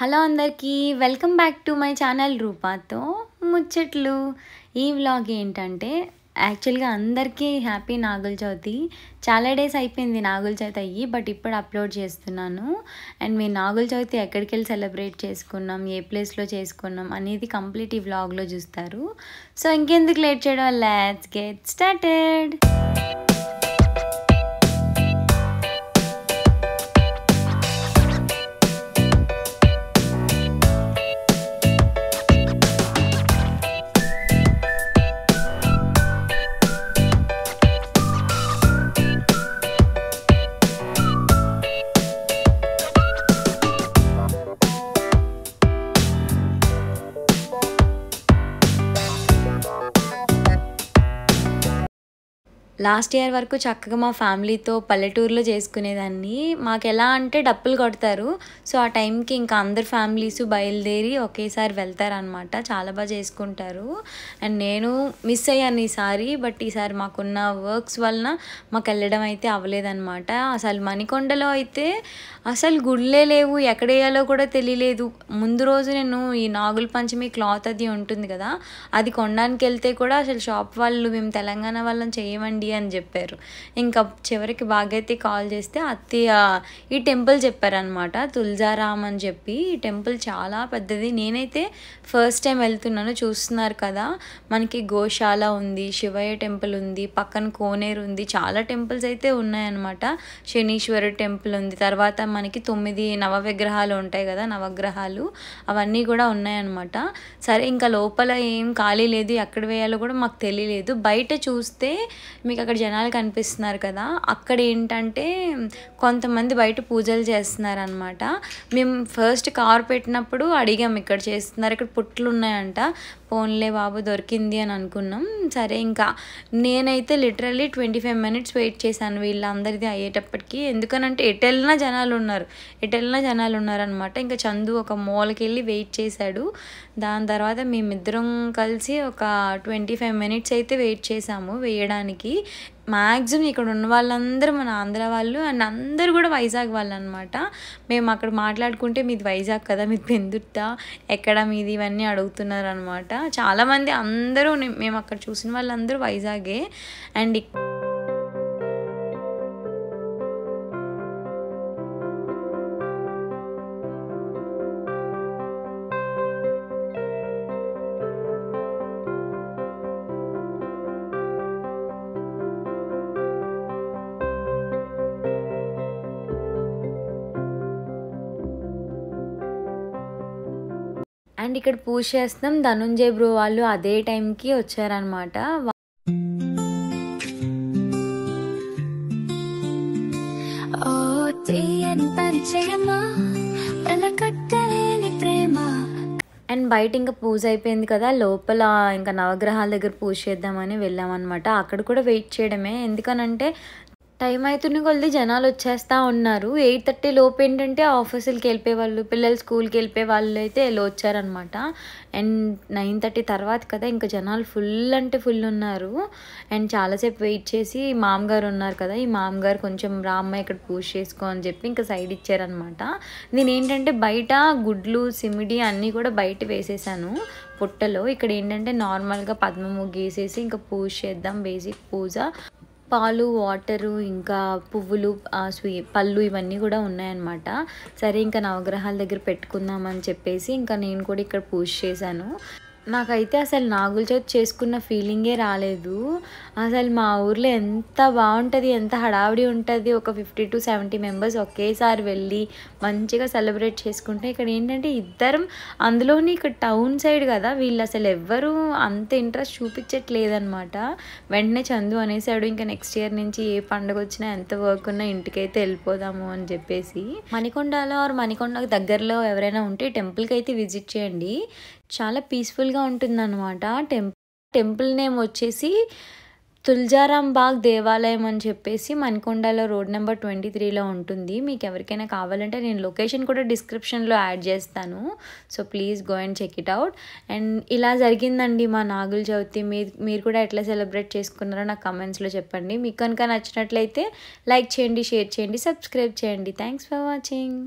Hello అందరికీ welcome back to my channel రూపాతో ముచ్చట్లు. ఈ వ్లాగ్ ఏంటంటే యాక్చువల్గా అందరికీ హ్యాపీ నాగుల చవితి. చాలా డేస్ అయిపోయింది నాగుల చవితి అయ్యి, బట్ ఇప్పుడు అప్లోడ్ చేస్తున్నాను. అండ్ మీ నాగుల చవితి ఎక్కడికి వెళ్ళి సెలబ్రేట్ చేసుకున్నాం, ఏ ప్లేస్లో చేసుకున్నాం అనేది కంప్లీట్ ఈ వ్లాగ్లో చూస్తారు. సో ఇంకెందుకు లేట్ చేయడం, let's get started. Last year వరకు చక్కగా మా ఫ్యామిలీతో పల్లెటూరులో చేసుకునేదాన్ని. మాకు ఎలా అంటే డప్పులు కొడతారు, సో ఆ టైంకి ఇంకా అందరు ఫ్యామిలీస్ బయలుదేరి ఒకేసారి వెళ్తారనమాట. చాలా బాగా చేసుకుంటారు. అండ్ నేను మిస్ అయ్యాను ఈసారి, బట్ ఈసారి మాకున్న వర్క్స్ వలన మాకు వెళ్ళడం అయితే అవ్వలేదన్నమాట. అసలు మణికొండలో అయితే అసలు గుళ్ళే లేవు, ఎక్కడ వేయాలో కూడా తెలియలేదు. ముందు రోజు నేను ఈ నాగుల పంచమి క్లాత్ అది ఉంటుంది కదా, అది కొనడానికి వెళ్తే కూడా అసలు షాప్ వాళ్ళు మేము తెలంగాణ వాళ్ళని చేయమండి అని చెప్పారు. ఇంకా చివరికి భాగ్యతి కాల్ చేస్తే అత్తయ్య ఈ టెంపుల్ చెప్పారనమాట, తులజారాం అని చెప్పి. ఈ టెంపుల్ చాలా పెద్దది. నేనైతే ఫస్ట్ టైం వెళ్తున్నాను. చూస్తున్నారు కదా, మనకి గోశాల ఉంది, శివయ్య టెంపుల్ ఉంది, పక్కన కోనేరు ఉంది, చాలా టెంపుల్స్ అయితే ఉన్నాయన్నమాట. శనీశ్వరుడు టెంపుల్ ఉంది, తర్వాత మనకి 9 నవ విగ్రహాలు ఉంటాయి కదా, నవగ్రహాలు అవన్నీ కూడా ఉన్నాయన్నమాట. సరే ఇంకా లోపల ఏం ఖాళీ లేదు, ఎక్కడ వేయాలో కూడా మాకు తెలియలేదు. బయట చూస్తే మీకు అక్కడ జనాలు కనిపిస్తున్నారు కదా, అక్కడ ఏంటంటే కొంతమంది బయట పూజలు చేస్తున్నారు అనమాట. మేము ఫస్ట్ కార్ పెట్టినప్పుడు అడిగాం ఇక్కడ చేస్తున్నారు, ఇక్కడ పుట్లు ఉన్నాయంట. పోన్లే బాబు దొరికింది అని అనుకున్నాం. సరే ఇంకా నేనైతే లిటరల్లీ 25 minutes వెయిట్ చేశాను వీళ్ళందరిది అయ్యేటప్పటికి. ఎందుకనంటే ఎటు వెళ్ళినా జనాలు ఉన్నారనమాట. ఇంకా చందు ఒక మూలకి వెళ్ళి వెయిట్ చేశాడు. దాని తర్వాత మేమిద్దరం కలిసి ఒక 25 minutes అయితే వెయిట్ చేసాము వేయడానికి. మ్యాక్సిమం ఇక్కడ ఉన్న వాళ్ళందరూ మన ఆంధ్ర వాళ్ళు, అండ్ అందరూ కూడా వైజాగ్ వాళ్ళు అనమాట. మేము అక్కడ మాట్లాడుకుంటే మీది వైజాగ్ కదా, మీది పెందుర్తా, ఎక్కడ మీది, ఇవన్నీ అడుగుతున్నారు అనమాట. చాలామంది అందరూ మేము అక్కడ చూసిన వాళ్ళందరూ వైజాగే. అండ్ ఇక్కడ పూజ చేస్తున్నాం. ధనుంజయ్ బ్రో వాళ్ళు అదే టైంకి వచ్చారనమాట. అండ్ బయట ఇంకా పూజ అయిపోయింది కదా, లోపల ఇంకా నవగ్రహాల దగ్గర పూజ చేద్దామని వెళ్ళామన్నమాట. అక్కడ కూడా వెయిట్ చేయడమే, ఎందుకనంటే టైం అవుతున్న కొద్ది జనాలు వచ్చేస్తూ ఉన్నారు. 8:30 లోపు ఏంటంటే ఆఫీసులకి వెళ్ళిపోయే వాళ్ళు, పిల్లలు స్కూల్కి వెళ్ళిపోయే వాళ్ళు అయితే వచ్చారనమాట. అండ్ 9:30 తర్వాత కదా, ఇంకా జనాలు ఫుల్ అంటే ఫుల్ ఉన్నారు. అండ్ చాలాసేపు వెయిట్ చేసి మామగారు ఉన్నారు కదా, ఈ మామగారు కొంచెం రామ్మ ఇక్కడ పూజ చేసుకో అని చెప్పి ఇంకా సైడ్ ఇచ్చారనమాట. నేను ఏంటంటే బయట గుడ్లు సిమిడి అన్నీ కూడా బయట వేసేసాను పుట్టలో. ఇక్కడ ఏంటంటే నార్మల్గా పద్మము గీసేసి ఇంకా పూజ చేద్దాం, బేసిక్ పూజ. పాలు, వాటరు, ఇంకా పువ్వులు, పళ్ళు ఇవన్నీ కూడా ఉన్నాయన్నమాట. సరే ఇంకా నవగ్రహాల దగ్గర పెట్టుకుందామని చెప్పేసి ఇంకా నేను కూడా ఇక్కడ పూజ చేశాను. నాకైతే అసలు నాగుల చవితి చేసుకున్న ఫీలింగే రాలేదు. అసలు మా ఊర్లో ఎంత బాగుంటుంది, ఎంత హడావిడి ఉంటుంది. ఒక 50 to 70 members ఒకేసారి వెళ్ళి మంచిగా సెలబ్రేట్ చేసుకుంటే, ఇక్కడ ఏంటంటే ఇద్దరం, అందులోని ఇక్కడ టౌన్ సైడ్ కదా, వీళ్ళు అసలు ఎవ్వరూ అంత ఇంట్రెస్ట్ చూపించట్లేదన్నమాట. వెంటనే చందు అనేసాడు, ఇంకా నెక్స్ట్ ఇయర్ నుంచి ఏ పండుగ వచ్చినా ఎంత వర్క్ ఉన్నా ఇంటికైతే వెళ్ళిపోదాము అని చెప్పేసి. మణికొండలో మణికొండకు దగ్గరలో ఎవరైనా ఉంటే టెంపుల్కి అయితే విజిట్ చేయండి, చాలా పీస్ఫుల్గా ఉంటుందన్నమాట. టెంపుల్ నేమ్ వచ్చేసి తులజారాం బాగ్ దేవాలయం అని చెప్పేసి మణికొండలో రోడ్ నెంబర్ 23లో ఉంటుంది. మీకు ఎవరికైనా కావాలంటే నేను లొకేషన్ కూడా డిస్క్రిప్షన్లో యాడ్ చేస్తాను, so please go and check it out. And ఇలా జరిగిందండి మా నాగుల చవితి. మీరు కూడా ఎట్లా సెలబ్రేట్ చేసుకున్నారో నాకు కమెంట్స్లో చెప్పండి. మీకు కనుక నచ్చినట్లయితే లైక్ చేయండి, షేర్ చేయండి, సబ్స్క్రైబ్ చేయండి. Thanks for watching.